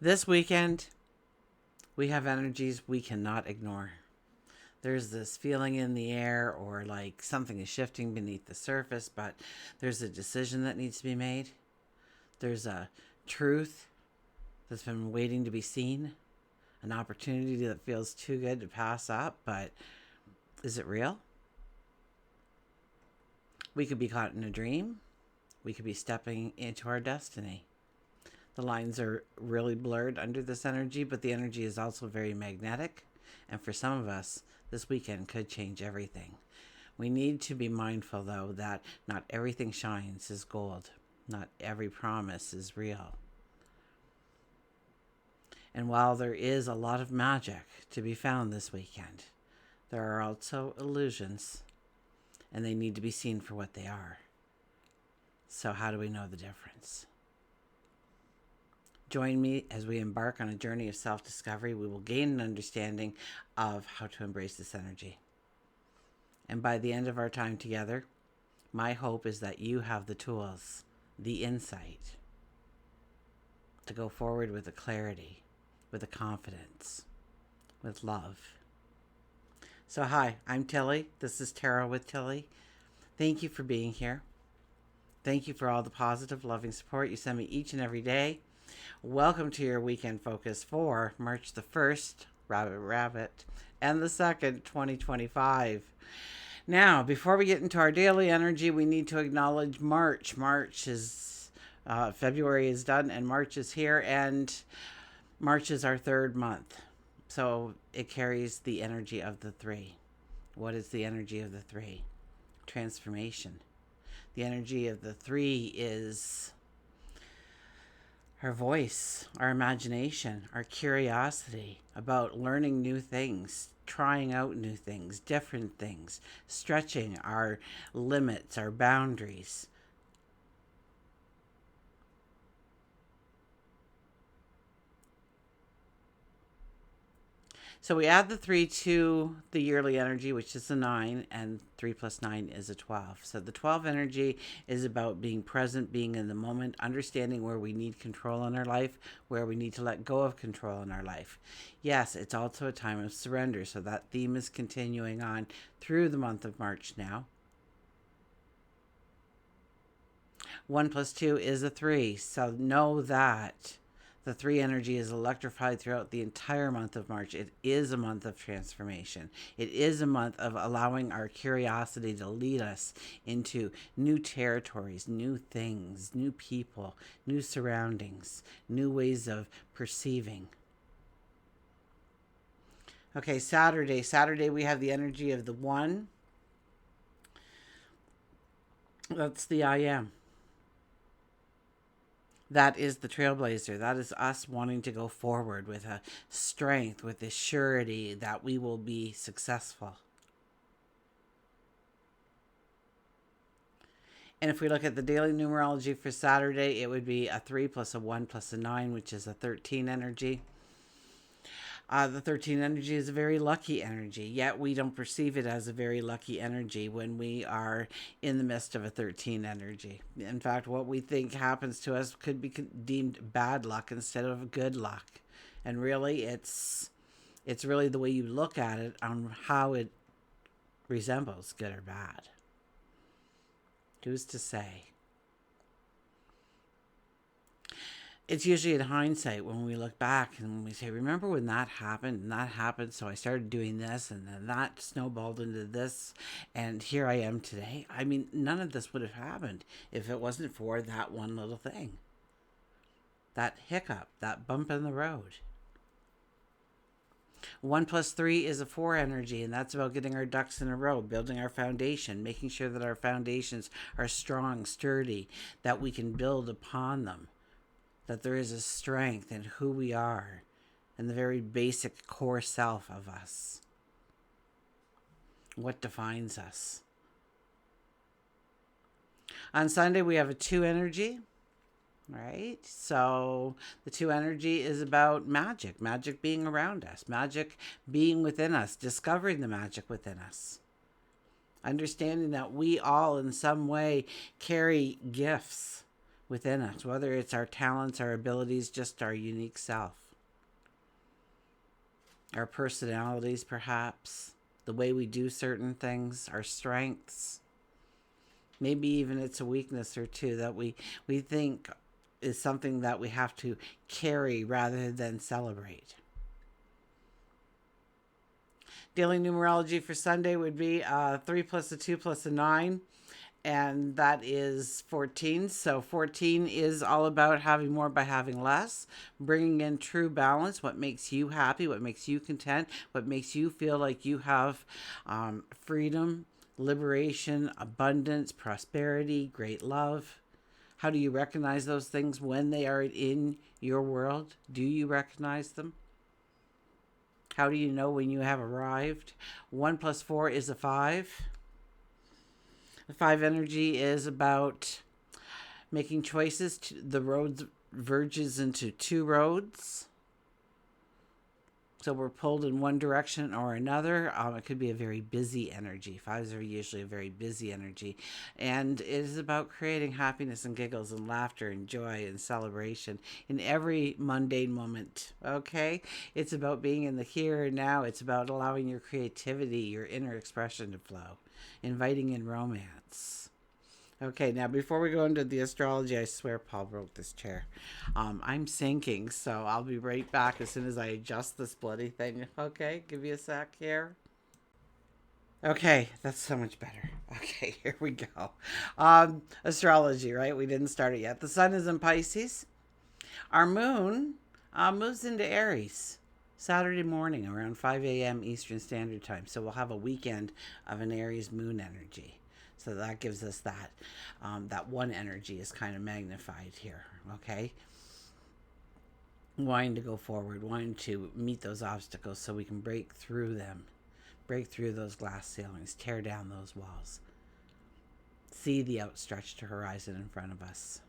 This weekend, we have energies we cannot ignore. There's this feeling in the air, or like something is shifting beneath the surface, but there's a decision that needs to be made. There's a truth that's been waiting to be seen, an opportunity that feels too good to pass up, but is it real? We could be caught in a dream. We could be stepping into our destiny. The lines are really blurred under this energy, but the energy is also very magnetic. And for some of us, this weekend could change everything. We need to be mindful, though, that not everything shines as gold. Not every promise is real. And while there is a lot of magic to be found this weekend, there are also illusions, and they need to be seen for what they are. So how do we know the difference? Join me as we embark on a journey of self-discovery. We will gain an understanding of how to embrace this energy. And by the end of our time together, my hope is that you have the tools, the insight, to go forward with a clarity, with a confidence, with love. So hi, I'm Tilly. This is Tarot with Tilly. Thank you for being here. Thank you for all the positive, loving support you send me each and every day. Welcome to your weekend focus for March the 1st, rabbit, and the 2nd, 2025. Now, before we get into our daily energy, we need to acknowledge March. February is done and March is here, and March is our third month. So it carries the energy of the three. What is the energy of the three? Transformation. The energy of the three is our voice, our imagination, our curiosity about learning new things, trying out new things, different things, stretching our limits, our boundaries. So we add the 3 to the yearly energy, which is the 9, and 3 plus 9 is a 12. So the 12 energy is about being present, being in the moment, understanding where we need control in our life, where we need to let go of control in our life. Yes, it's also a time of surrender. So that theme is continuing on through the month of March now. 1 plus 2 is a 3. So know that the 3 energy is electrified throughout the entire month of March. It is a month of transformation. It is a month of allowing our curiosity to lead us into new territories, new things, new people, new surroundings, new ways of perceiving. Okay, Saturday. Saturday we have the energy of the 1. That's the I am. That is the trailblazer. That is us wanting to go forward with a strength, with a surety that we will be successful. And if we look at the daily numerology for Saturday, it would be a 3 plus a 1 plus a 9, which is a 13 energy. The 13 energy is a very lucky energy, yet we don't perceive it as a very lucky energy when we are in the midst of a 13 energy. In fact, what we think happens to us could be deemed bad luck instead of good luck. And really, it's really the way you look at it on how it resembles good or bad. Who's to say? It's usually in hindsight when we look back and we say, remember when that happened and that happened, so I started doing this and then that snowballed into this and here I am today. I mean, none of this would have happened if it wasn't for that one little thing. That hiccup, that bump in the road. 1 plus 3 is a 4 energy, and that's about getting our ducks in a row, building our foundation, making sure that our foundations are strong, sturdy, that we can build upon them. That there is a strength in who we are and the very basic core self of us. What defines us? On Sunday, we have a 2 energy, right? So the 2 energy is about magic being around us, magic being within us, discovering the magic within us. Understanding that we all in some way carry gifts within us, whether it's our talents, our abilities, just our unique self, our personalities, perhaps, the way we do certain things, our strengths. Maybe even it's a weakness or two that we think is something that we have to carry rather than celebrate. Daily numerology for Sunday would be 3 plus a 2 plus a 9. And that is 14. So 14 is all about having more by having less, bringing in true balance, what makes you happy, what makes you content, what makes you feel like you have freedom, liberation, abundance, prosperity, great love. How do you recognize those things when they are in your world? Do you recognize them? How do you know when you have arrived? 1 plus 4 is a 5. The 5 energy is about making choices. The road verges into 2 roads. So we're pulled in one direction or another. It could be a very busy energy. 5s are usually a very busy energy. And it is about creating happiness and giggles and laughter and joy and celebration in every mundane moment. Okay? It's about being in the here and now. It's about allowing your creativity, your inner expression to flow. Inviting in romance. Okay, now before we go into the astrology, I swear Paul broke this chair. I'm sinking, so I'll be right back as soon as I adjust this bloody thing. Okay, give me a sec here. Okay, that's so much better. Okay, here we go. Astrology, right? We didn't start it yet. The sun is in Pisces. Our moon moves into Aries Saturday morning around 5 a.m. Eastern Standard Time. So we'll have a weekend of an Aries moon energy. So that gives us that one energy is kind of magnified here, okay? Wanting to go forward, wanting to meet those obstacles so we can break through them, break through those glass ceilings, tear down those walls, see the outstretched horizon in front of us.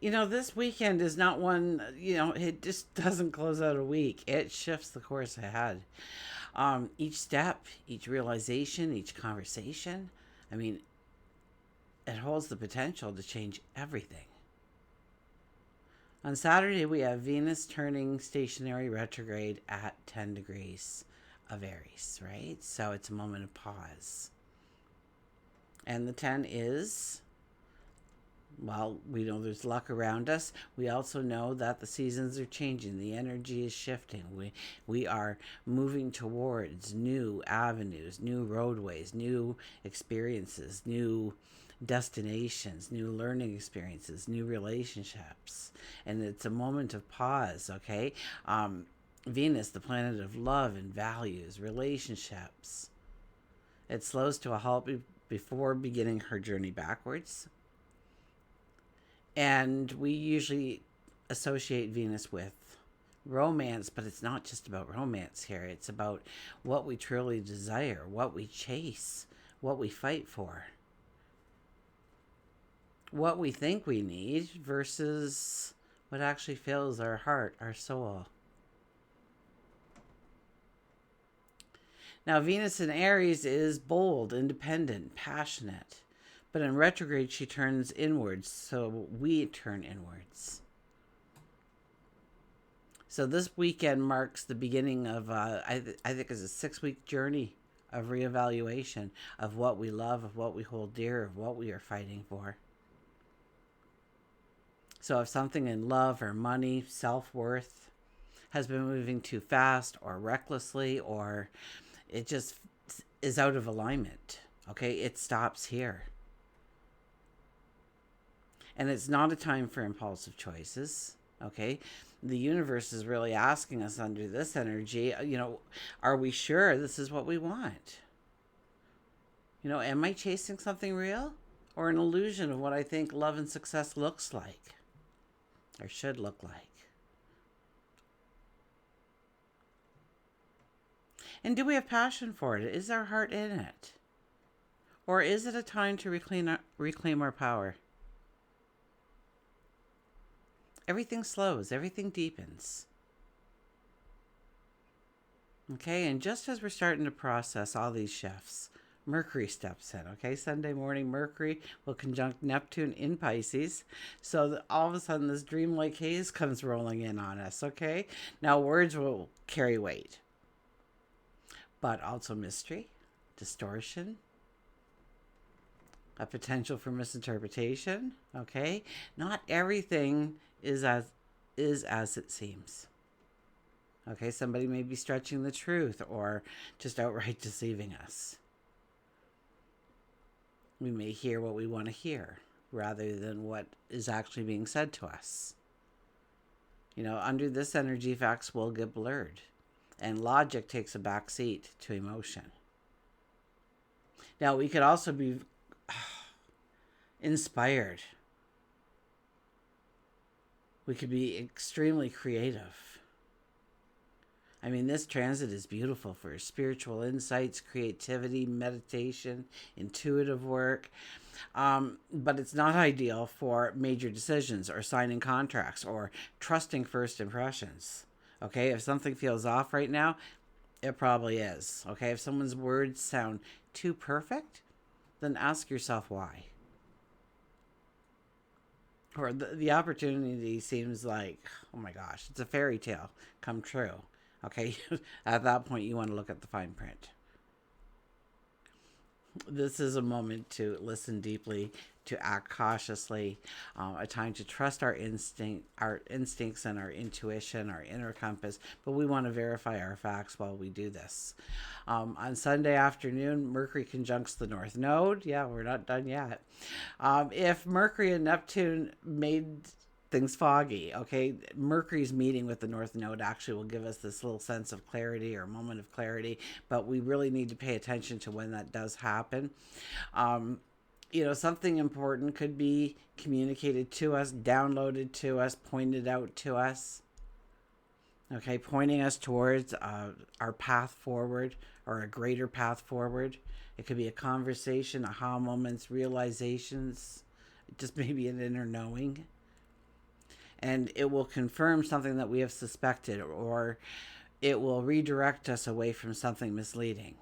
This weekend is not one, it just doesn't close out a week. It shifts the course ahead. Each step, each realization, each conversation, it holds the potential to change everything. On Saturday, we have Venus turning stationary retrograde at 10 degrees of Aries, right? So it's a moment of pause. And the 10 is... well, we know there's luck around us. We also know that the seasons are changing. The energy is shifting. We are moving towards new avenues, new roadways, new experiences, new destinations, new learning experiences, new relationships. And it's a moment of pause, okay? Venus, the planet of love and values, relationships. It slows to a halt before beginning her journey backwards. And we usually associate Venus with romance, but it's not just about romance here. It's about what we truly desire, what we chase, what we fight for, what we think we need versus what actually fills our heart, our soul. Now, Venus in Aries is bold, independent, passionate. But in retrograde, she turns inwards, so we turn inwards. So this weekend marks the beginning of, I think, is a 6-week journey of reevaluation of what we love, of what we hold dear, of what we are fighting for. So if something in love or money, self-worth, has been moving too fast or recklessly, or it just is out of alignment, okay, it stops here. And it's not a time for impulsive choices, okay? The universe is really asking us under this energy, are we sure this is what we want? Am I chasing something real or an illusion of what I think love and success looks like or should look like? And do we have passion for it? Is our heart in it? Or is it a time to reclaim our power? Everything slows, everything deepens. Okay, and just as we're starting to process all these shifts, Mercury steps in. Okay, Sunday morning, Mercury will conjunct Neptune in Pisces. So that all of a sudden, this dreamlike haze comes rolling in on us. Okay, now words will carry weight, but also mystery, distortion, a potential for misinterpretation. Okay, not everything is as it seems. Okay, somebody may be stretching the truth or just outright deceiving us. We may hear what we want to hear rather than what is actually being said to us. You know, under this energy, facts will get blurred, and logic takes a back seat to emotion. Now, we could also be inspired. We could be extremely creative. I mean, this transit is beautiful for spiritual insights, creativity, meditation, intuitive work. But it's not ideal for major decisions or signing contracts or trusting first impressions. Okay, if something feels off right now, it probably is. Okay, if someone's words sound too perfect, then ask yourself why. Or the opportunity seems like, oh my gosh, it's a fairy tale come true. Okay, at that point, you want to look at the fine print. This is a moment to listen deeply, to act cautiously, a time to trust our instincts and our intuition, our inner compass, but we want to verify our facts while we do this. On Sunday afternoon, Mercury conjuncts the North Node. Yeah, we're not done yet. If Mercury and Neptune made things foggy, okay, Mercury's meeting with the North Node actually will give us this little sense of clarity or moment of clarity, but we really need to pay attention to when that does happen. You know, something important could be communicated to us, downloaded to us, pointed out to us, okay, pointing us towards our path forward or a greater path forward. It could be a conversation, aha moments, realizations, just maybe an inner knowing. And it will confirm something that we have suspected, or it will redirect us away from something misleading.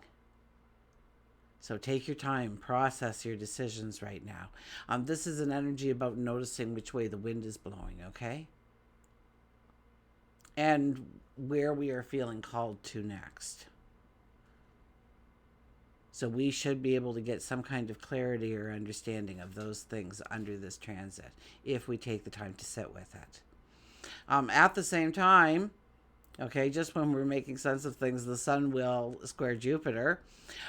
So take your time, process your decisions right now. This is an energy about noticing which way the wind is blowing, okay? And where we are feeling called to next. So we should be able to get some kind of clarity or understanding of those things under this transit if we take the time to sit with it. At the same time, okay, just when we're making sense of things, the sun will square Jupiter.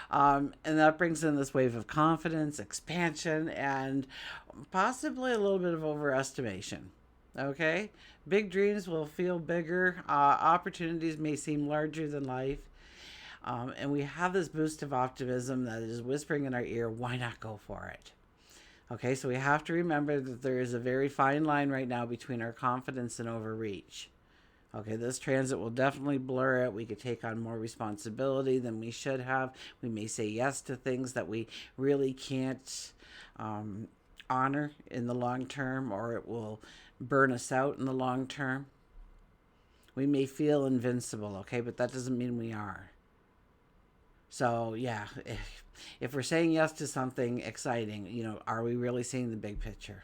And that brings in this wave of confidence, expansion, and possibly a little bit of overestimation. Okay? Big dreams will feel bigger. Opportunities may seem larger than life. And we have this boost of optimism that is whispering in our ear, why not go for it? Okay, so we have to remember that there is a very fine line right now between our confidence and overreach. Okay, this transit will definitely blur it. We could take on more responsibility than we should have. We may say yes to things that we really can't honor in the long term, or it will burn us out in the long term. We may feel invincible, okay, but that doesn't mean we are. So, yeah, if we're saying yes to something exciting, you know, are we really seeing the big picture?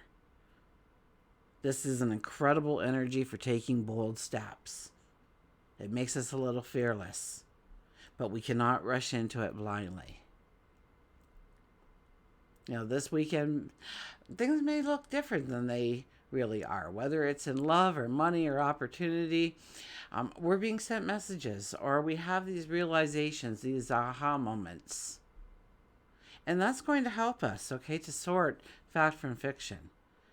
This is an incredible energy for taking bold steps. It makes us a little fearless, but we cannot rush into it blindly. You know, this weekend, things may look different than they really are, whether it's in love or money or opportunity. We're being sent messages, or we have these realizations, these aha moments. And that's going to help us, okay, to sort fact from fiction.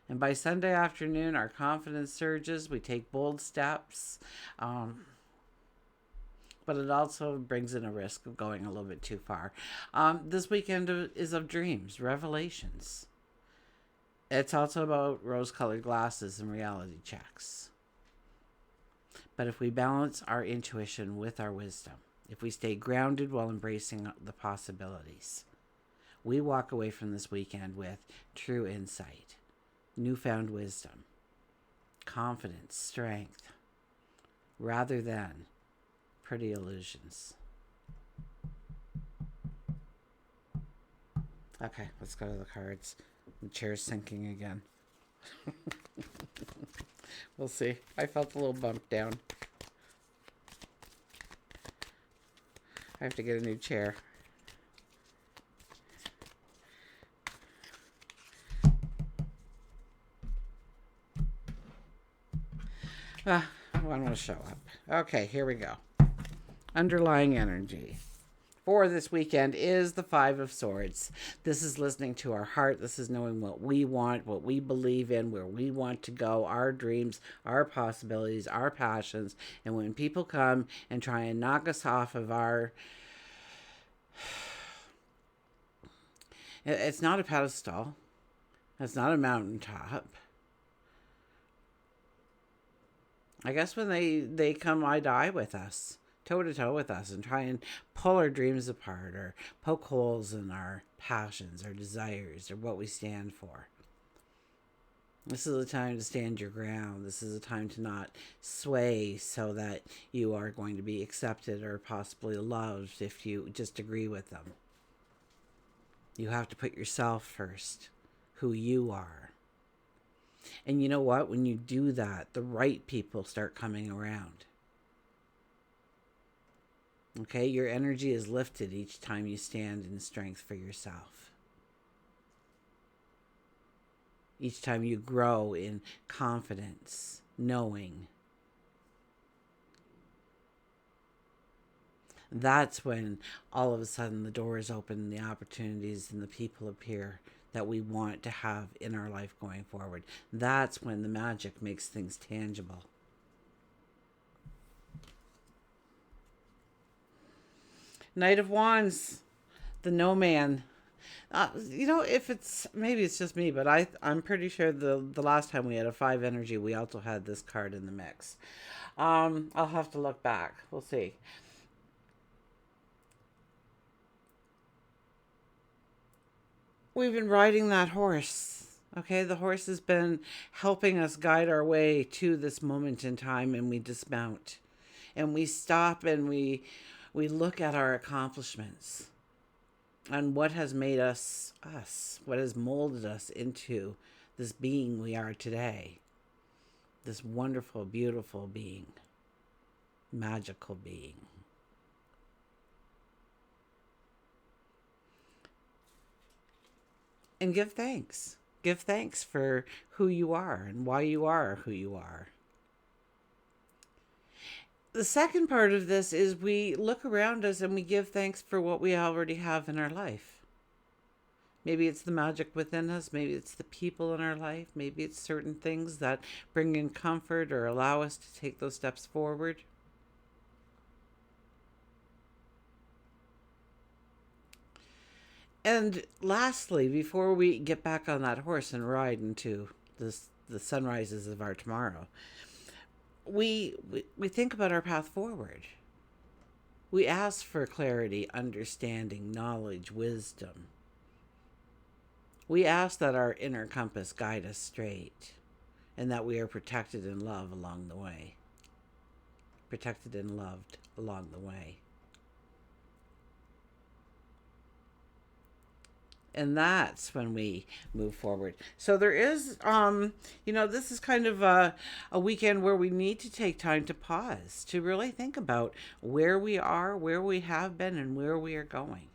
And by Sunday afternoon, our confidence surges. We take bold steps. But it also brings in a risk of going a little bit too far. This weekend is of dreams, revelations. It's also about rose-colored glasses and reality checks. But if we balance our intuition with our wisdom, if we stay grounded while embracing the possibilities, we walk away from this weekend with true insight, newfound wisdom, confidence, strength, rather than pretty illusions. Okay, let's go to the cards. The chair's sinking again. We'll see. I felt a little bump down. I have to get a new chair. One will show up. Okay, here we go. Underlying energy for this weekend is the Five of Swords. This is listening to our heart. This is knowing what we want, what we believe in, where we want to go, our dreams, our possibilities, our passions. And when people come and try and knock us off of our... It's not a pedestal. It's not a mountaintop. I guess when they come eye to eye with us, toe to toe with us, and try and pull our dreams apart or poke holes in our passions, our desires, or what we stand for. This is a time to stand your ground. This is a time to not sway so that you are going to be accepted or possibly loved if you just agree with them. You have to put yourself first, who you are. And you know what? When you do that, the right people start coming around. Okay? Your energy is lifted each time you stand in strength for yourself. Each time you grow in confidence, knowing. That's when all of a sudden the doors open, the opportunities and the people appear that we want to have in our life going forward. That's when the magic makes things tangible. Knight of Wands, the no man. If maybe it's just me, but I'm pretty sure the last time we had a 5 energy, we also had this card in the mix. I'll have to look back. We'll see. We've been riding that horse. Okay, the horse has been helping us guide our way to this moment in time, and we dismount. And we stop and we look at our accomplishments and what has made us us, what has molded us into this being we are today. This wonderful, beautiful being, magical being. And give thanks. Give thanks for who you are and why you are who you are. The second part of this is we look around us and we give thanks for what we already have in our life. Maybe it's the magic within us. Maybe it's the people in our life. Maybe it's certain things that bring in comfort or allow us to take those steps forward. And lastly, before we get back on that horse and ride into the sunrises of our tomorrow, we think about our path forward. We ask for clarity, understanding, knowledge, wisdom. We ask that our inner compass guide us straight and that we are protected and loved along the way. Protected and loved along the way. And that's when we move forward. So there is, this is kind of a weekend where we need to take time to pause, to really think about where we are, where we have been, and where we are going.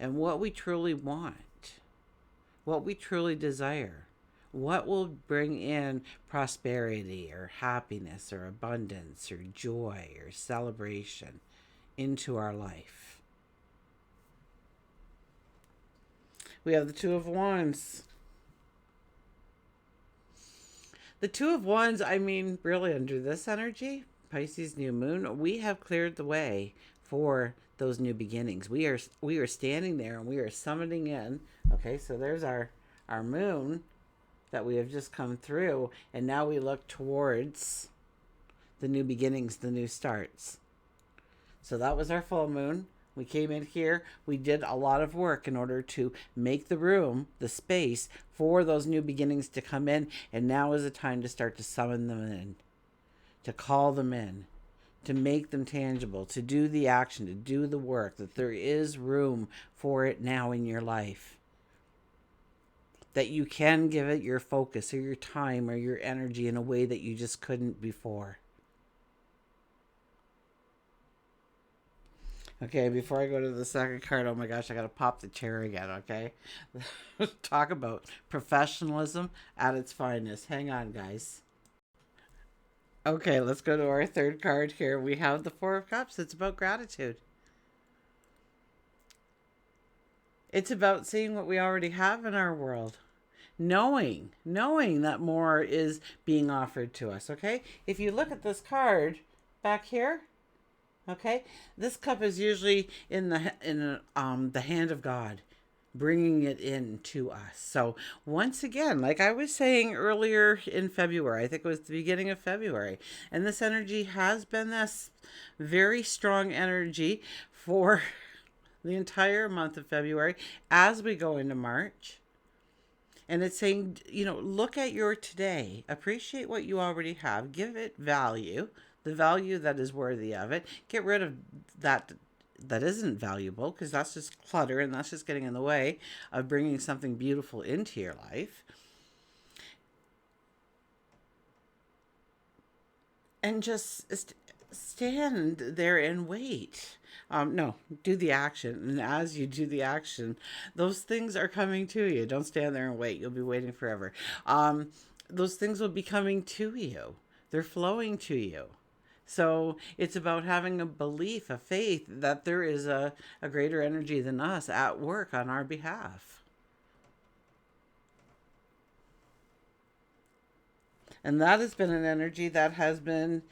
And what we truly want, what we truly desire, what will bring in prosperity or happiness or abundance or joy or celebration into our life. We have the Two of Wands. The Two of Wands, really under this energy, Pisces new moon, we have cleared the way for those new beginnings. We are standing there and we are summoning in. Okay, so there's our moon that we have just come through, and now we look towards the new beginnings, the new starts. So that was our full moon. We came in here, we did a lot of work in order to make the room, the space for those new beginnings to come in. And now is the time to start to summon them in, to call them in, to make them tangible, to do the action, to do the work, that there is room for it now in your life. That you can give it your focus or your time or your energy in a way that you just couldn't before. Okay, before I go to the second card, oh my gosh, I gotta pop the chair again, okay? Talk about professionalism at its finest. Hang on, guys. Okay, let's go to our third card here. We have the Four of Cups. It's about gratitude. It's about seeing what we already have in our world. Knowing that more is being offered to us, okay? If you look at this card back here, okay, this cup is usually in the hand of God, bringing it in to us. So once again, like I was saying earlier in February, I think it was the beginning of February, and this energy has been this very strong energy for the entire month of February as we go into March. And it's saying, look at your today, appreciate what you already have, give it value, the value that is worthy of it. Get rid of that isn't valuable, because that's just clutter and that's just getting in the way of bringing something beautiful into your life. And just stand there and wait. No, do the action. And as you do the action, those things are coming to you. Don't stand there and wait. You'll be waiting forever. Those things will be coming to you. They're flowing to you. So it's about having a belief, a faith that there is a greater energy than us at work on our behalf. And that has been an energy that has been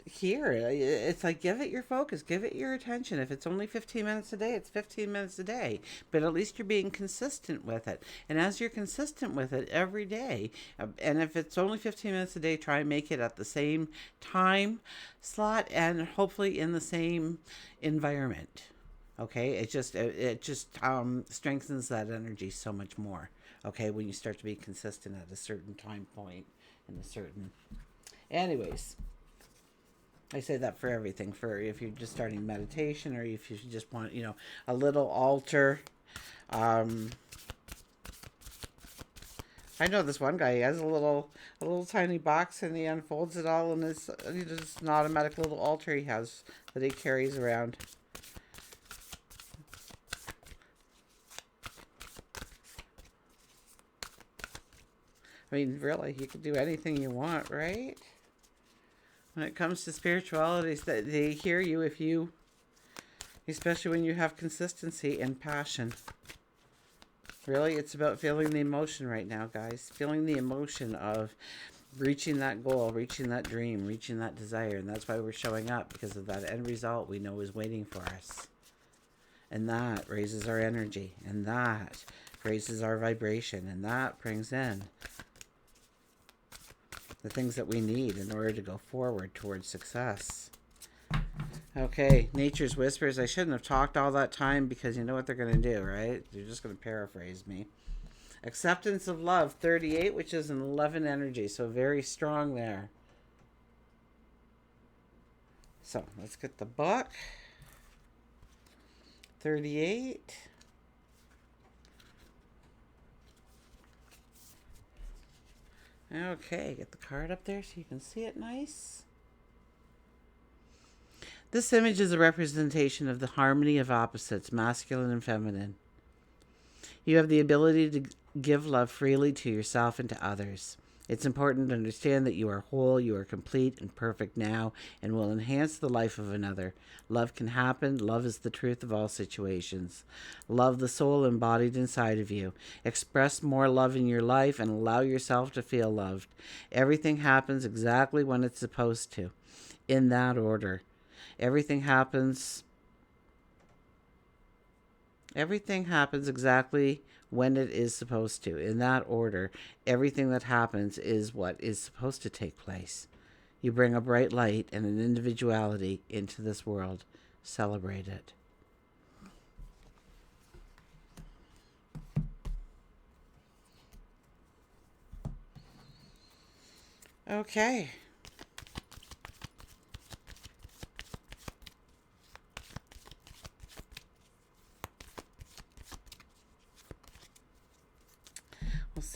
here. It's like, give it your focus, give it your attention. If it's only 15 minutes a day, it's 15 minutes a day, but at least you're being consistent with it. And as you're consistent with it every day, and if it's only 15 minutes a day, try and make it at the same time slot and hopefully in the same environment. Okay, it just strengthens that energy so much more. Okay, when you start to be consistent at a certain time point and a certain, anyways, I say that for everything, for if you're just starting meditation or if you just want, a little altar. I know this one guy, he has a little tiny box and he unfolds it all, and it's just an automatic little altar he has that he carries around. I mean, really, you can do anything you want, right? When it comes to spirituality, they hear you if you, especially when you have consistency and passion. Really, it's about feeling the emotion right now, guys. Feeling the emotion of reaching that goal, reaching that dream, reaching that desire. And that's why we're showing up, because of that end result we know is waiting for us. And that raises our energy. And that raises our vibration. And that brings in the things that we need in order to go forward towards success. Okay, Nature's Whispers. I shouldn't have talked all that time, because you know what they're going to do, right? They're just going to paraphrase me. Acceptance of Love, 38, which is an 11 energy, so very strong there. So let's get the book. 38. Okay, get the card up there so you can see it nice. This image is a representation of the harmony of opposites, masculine and feminine. You have the ability to give love freely to yourself and to others. It's important to understand that you are whole, you are complete and perfect now, and will enhance the life of another. Love can happen. Love is the truth of all situations. Love the soul embodied inside of you. Express more love in your life and allow yourself to feel loved. Everything happens exactly when it's supposed to, in that order. Everything happens exactly when it is supposed to, in that order. Everything that happens is what is supposed to take place. You bring a bright light and an individuality into this world. Celebrate it. Okay.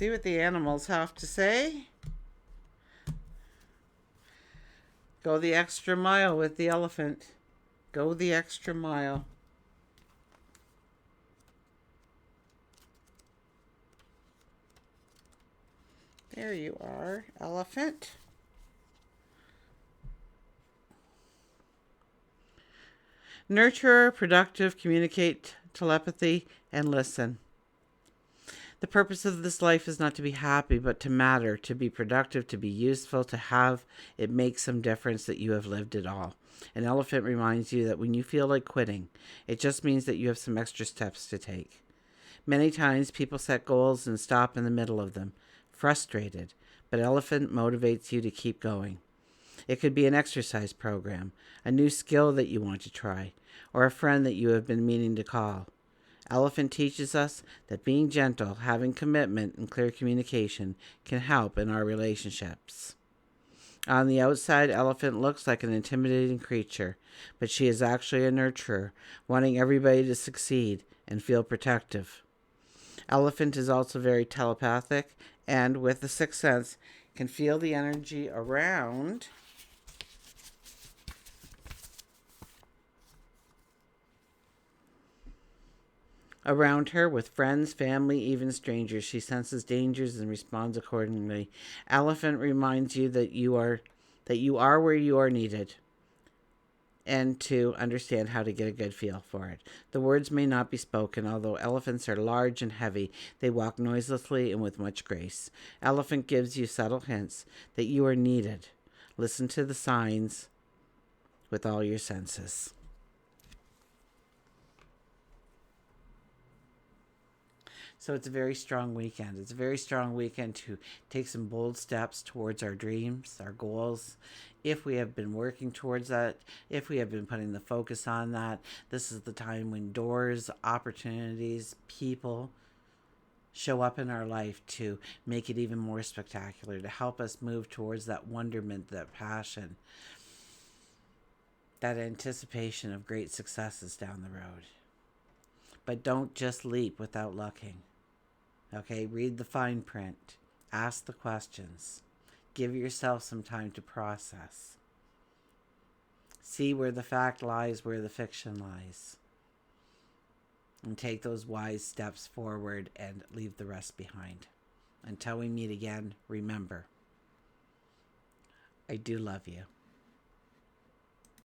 see what the animals have to say. Go the extra mile with the elephant. Go the extra mile. There you are, elephant. Nurture, productive, communicate, telepathy, and listen. The purpose of this life is not to be happy, but to matter, to be productive, to be useful, to have it make some difference that you have lived it all. An elephant reminds you that when you feel like quitting, it just means that you have some extra steps to take. Many times people set goals and stop in the middle of them, frustrated, but elephant motivates you to keep going. It could be an exercise program, a new skill that you want to try, or a friend that you have been meaning to call. Elephant teaches us that being gentle, having commitment, and clear communication can help in our relationships. On the outside, Elephant looks like an intimidating creature, but she is actually a nurturer, wanting everybody to succeed and feel protective. Elephant is also very telepathic, and with the sixth sense, can feel the energy around her with friends, family, even strangers. She senses dangers and responds accordingly. Elephant reminds you that you are where you are needed, and to understand how to get a good feel for it. The words may not be spoken, although elephants are large and heavy. They walk noiselessly and with much grace. Elephant gives you subtle hints that you are needed. Listen to the signs with all your senses. So it's a very strong weekend. It's a very strong weekend to take some bold steps towards our dreams, our goals. If we have been working towards that, if we have been putting the focus on that, this is the time when doors, opportunities, people show up in our life to make it even more spectacular, to help us move towards that wonderment, that passion, that anticipation of great successes down the road. But don't just leap without looking. Okay, read the fine print. Ask the questions. Give yourself some time to process. See where the fact lies, where the fiction lies. And take those wise steps forward and leave the rest behind. Until we meet again, remember, I do love you.